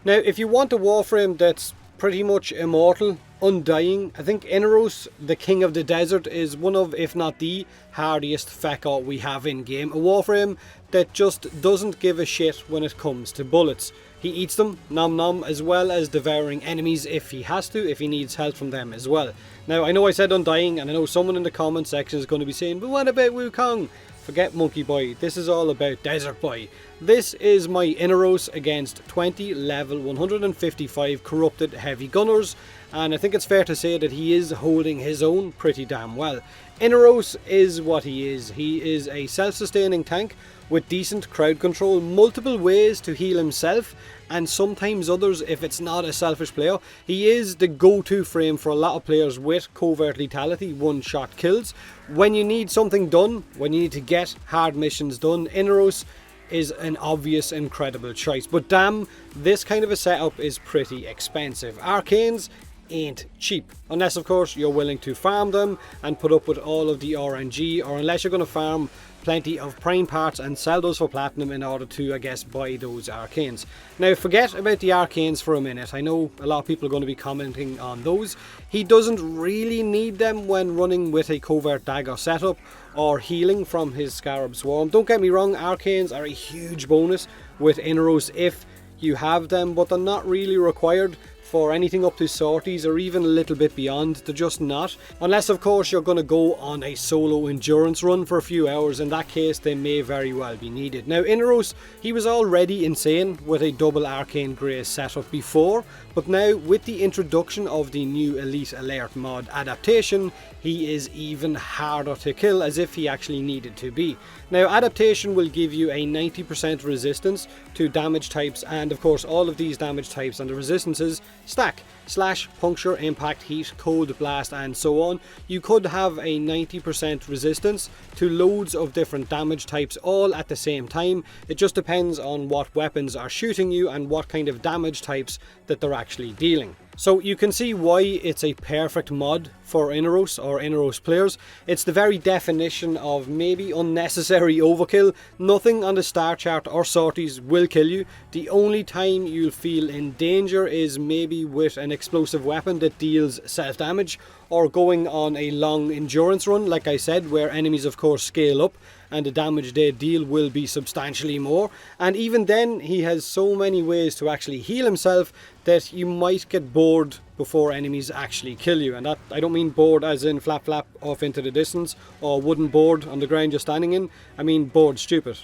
Now, if you want a Warframe that's pretty much immortal, Undying, I think Inaros, the King of the Desert, is one of, if not the hardiest feckle we have in game. A Warframe that just doesn't give a shit when it comes to bullets. He eats them, nom nom, as well as devouring enemies if he has to, if he needs help from them as well. Now, I know I said Undying, and I know someone in the comment section is going to be saying, but what about Wukong? Forget Monkey Boy, this is all about Desert Boy. This is my Inaros against 20 level 155 corrupted heavy gunners, and I think it's fair to say that he is holding his own pretty damn well. Inaros is what he is. He is a self-sustaining tank with decent crowd control, multiple ways to heal himself, and sometimes others if it's not a selfish player. He is the go-to frame for a lot of players with covert lethality, one-shot kills. When you need something done, when you need to get hard missions done, Inaros is an obvious incredible choice. But damn, this kind of a setup is pretty expensive. Arcanes ain't cheap, unless of course you're willing to farm them and put up with all of the RNG, or unless you're going to farm plenty of prime parts and sell those for platinum in order to, I guess, buy those arcanes. Now forget about the arcanes for a minute. I know a lot of people are going to be commenting on those. He doesn't really need them when running with a covert dagger setup or healing from his Scarab Swarm. Don't get me wrong, arcanes are a huge bonus with Inaros if you have them, but they're not really required for anything up to sorties or even a little bit beyond. They're just not. Unless of course you're going to go on a solo endurance run for a few hours. In that case they may very well be needed. Now Inaros, he was already insane with a double Arcane Grace setup before, but now with the introduction of the new Elite Alert mod adaptation, he is even harder to kill, as if he actually needed to be. Now adaptation will give you a 90% resistance to damage types, and of course all of these damage types and the resistances stack: slash, puncture, impact, heat, cold, blast, and so on. You could have a 90% resistance to loads of different damage types all at the same time. It just depends on what weapons are shooting you and what kind of damage types that they're actually dealing. So you can see why it's a perfect mod for Inaros or Inaros players. It's the very definition of maybe unnecessary overkill. Nothing on the star chart or sorties will kill you. The only time you'll feel in danger is maybe with an explosive weapon that deals self-damage, or going on a long endurance run, like I said, where enemies of course scale up and the damage they deal will be substantially more. And even then he has so many ways to actually heal himself that you might get bored before enemies actually kill you. And that, I don't mean bored as in flap flap off into the distance or wooden board on the ground you're standing in. I mean bored stupid.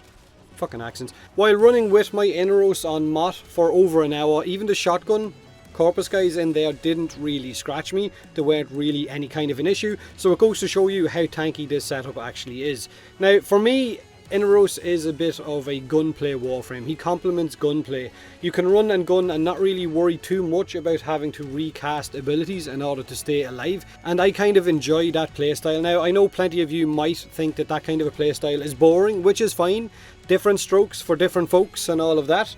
Fucking accents. While running with my Inaros on Mott for over an hour, even the shotgun Corpus guys in there didn't really scratch me. There weren't really any kind of an issue, so it goes to show you how tanky this setup actually is. Now for me, Inaros is a bit of a gunplay Warframe. He complements gunplay. You can run and gun and not really worry too much about having to recast abilities in order to stay alive, and I kind of enjoy that playstyle. Now I know plenty of you might think that that kind of a playstyle is boring, which is fine. Different strokes for different folks and all of that.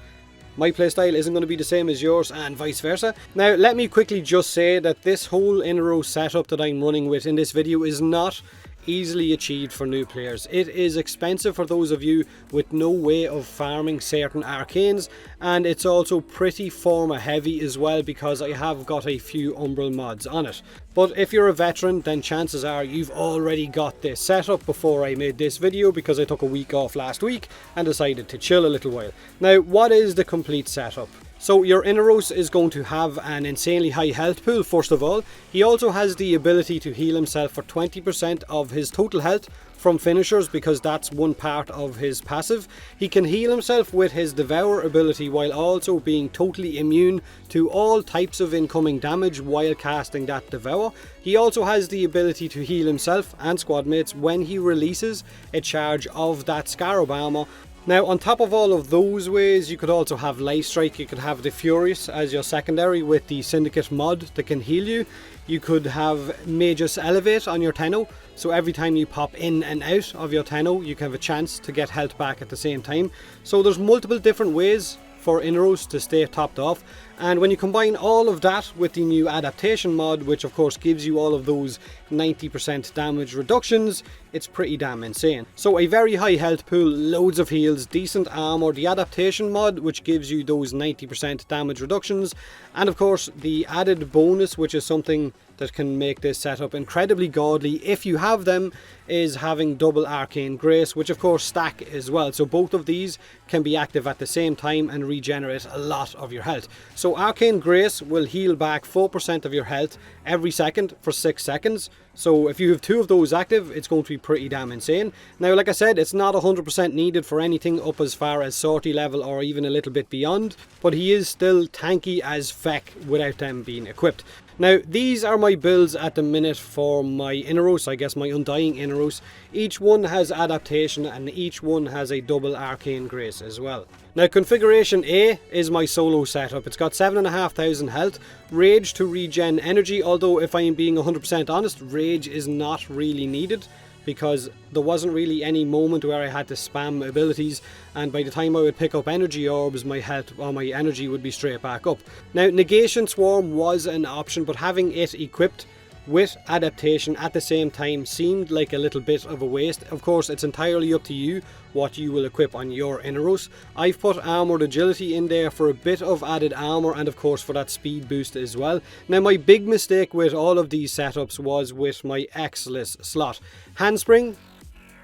My playstyle isn't going to be the same as yours and vice versa. Now let me quickly just say that this whole Inaros setup that I'm running with in this video is not easily achieved for new players. It is expensive for those of you with no way of farming certain arcanes, and it's also pretty forma heavy as well because I have got a few Umbral mods on it. But if you're a veteran, then chances are you've already got this set up before I made this video, because I took a week off last week and decided to chill a little while. Now what is the complete setup? So your Inaros is going to have an insanely high health pool first of all. He also has the ability to heal himself for 20% of his total health from finishers, because that's one part of his passive. He can heal himself with his Devour ability while also being totally immune to all types of incoming damage while casting that Devour. He also has the ability to heal himself and squad mates when he releases a charge of that Scarab armor. Now on top of all of those ways, you could also have Life Strike. You could have the Furious as your secondary with the Syndicate mod that can heal you. You could have Magus Elevate on your Tenno, so every time you pop in and out of your Tenno you can have a chance to get health back at the same time. So there's multiple different ways for Inaros to stay topped off. And when you combine all of that with the new adaptation mod, which of course gives you all of those 90% damage reductions, it's pretty damn insane. So a very high health pool, loads of heals, decent armor, the adaptation mod which gives you those 90% damage reductions, and of course the added bonus, which is something that can make this setup incredibly godly if you have them, is having double Arcane Grace, which of course stack as well. So both of these can be active at the same time and regenerate a lot of your health. So Arcane Grace will heal back 4% of your health every second for 6 seconds. So if you have 2 of those active, it's going to be pretty damn insane. Now, like I said, it's not 100% needed for anything up as far as sortie level or even a little bit beyond, but he is still tanky as feck without them being equipped. Now, these are my builds at the minute for my Inaros, I guess my Undying Inaros. Each one has adaptation and each one has a double Arcane Grace as well. Now, configuration A is my solo setup. It's got 7,500 health, rage to regen energy, although if I am being 100% honest, rage is not really needed, because there wasn't really any moment where I had to spam abilities, and by the time I would pick up energy orbs, my health or my energy would be straight back up. Now, negation swarm was an option, but having it equipped with adaptation at the same time seemed like a little bit of a waste. Of course, it's entirely up to you what you will equip on your Inaros. I've put armored agility in there for a bit of added armor and of course for that speed boost as well. Now, my big mistake with all of these setups was with my X-less slot. Handspring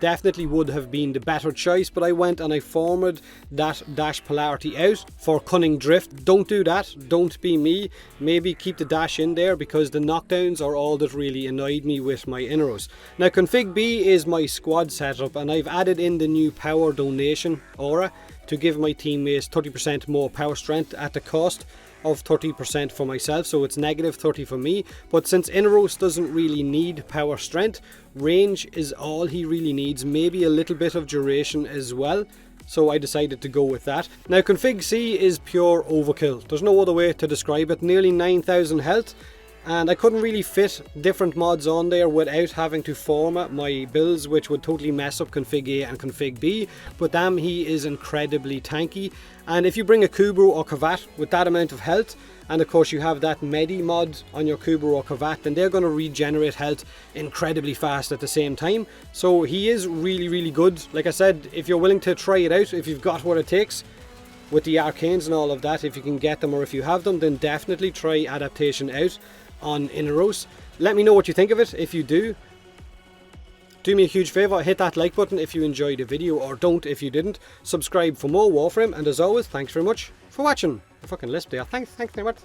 definitely would have been the better choice, but I went and I formed that dash polarity out for cunning drift. Don't do that, don't be me. Maybe keep the dash in there, because the knockdowns are all that really annoyed me with my Inaros. Now, config B is my squad setup, and I've added in the new power donation aura to give my teammates 30% more power strength at the cost of 30% for myself, so it's negative 30 for me. But since Inaros doesn't really need power strength, range is all he really needs, maybe a little bit of duration as well, so I decided to go with that. Now, config C is pure overkill, there's no other way to describe it. Nearly 9,000 health, and I couldn't really fit different mods on there without having to format my builds, which would totally mess up config A and config B, but damn, he is incredibly tanky. And if you bring a Kubro or Kavat with that amount of health, and of course you have that Medi mod on your Kubro or Kavat, then they're going to regenerate health incredibly fast at the same time. So he is really good. Like I said, if you're willing to try it out, if you've got what it takes with the arcanes and all of that, if you can get them or if you have them, then definitely try adaptation out on Inaros. Let me know what you think of it. If you do me a huge favour, hit that like button if you enjoyed the video, or don't if you didn't. Subscribe for more Warframe, and as always, thanks very much for watching. I fucking lisp there. Thanks very much.